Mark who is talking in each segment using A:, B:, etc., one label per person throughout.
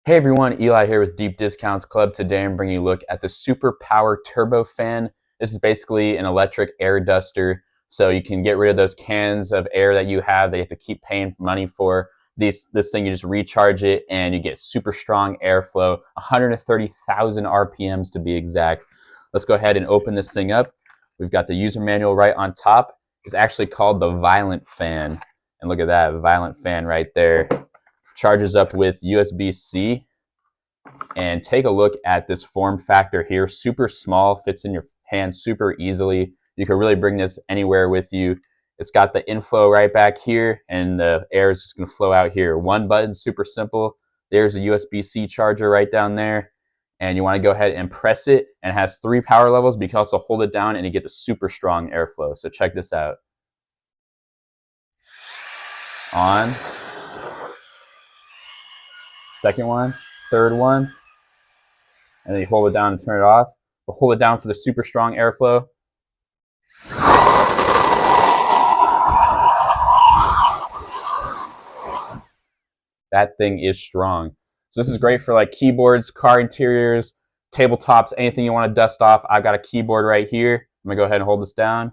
A: Hey everyone, Eli here with Deep Discounts Club. Today I'm bringing you a look at the Super Power Turbo Fan. This is basically an electric air duster, so you can get rid of those cans of air that you have that you have to keep paying money for. This thing, you just recharge it and you get super strong airflow, 130,000 RPMs to be exact. Let's go ahead and open this thing up. We've got the user manual right on top. It's actually called the Violent Fan. And look at that, Violent Fan right there. Charges up with USB-C. And take a look at this form factor here. Super small, fits in your hand super easily. You can really bring this anywhere with you. It's got the inflow right back here, and the air is just going to flow out here. One button, super simple. There's a USB-C charger right down there. And you want to go ahead and press it, and it has 3 power levels, but you can also hold it down and you get the super strong airflow. So check this out. On. Second one. Third one. And then you hold it down and turn it off. But hold it down for the super strong airflow. That thing is strong. So this is great for like keyboards, car interiors, tabletops, anything you want to dust off. I've got a keyboard right here. I'm going to go ahead and hold this down.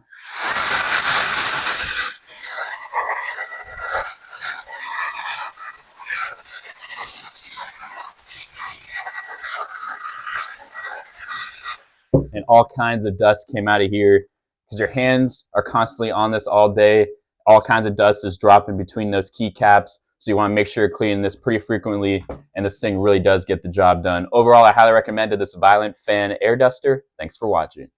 A: And all kinds of dust came out of here because your hands are constantly on this all day. All kinds of dust is dropping between those keycaps. So you want to make sure you're cleaning this pretty frequently, and this thing really does get the job done. Overall, I highly recommend this Violent Fan air duster. Thanks for watching.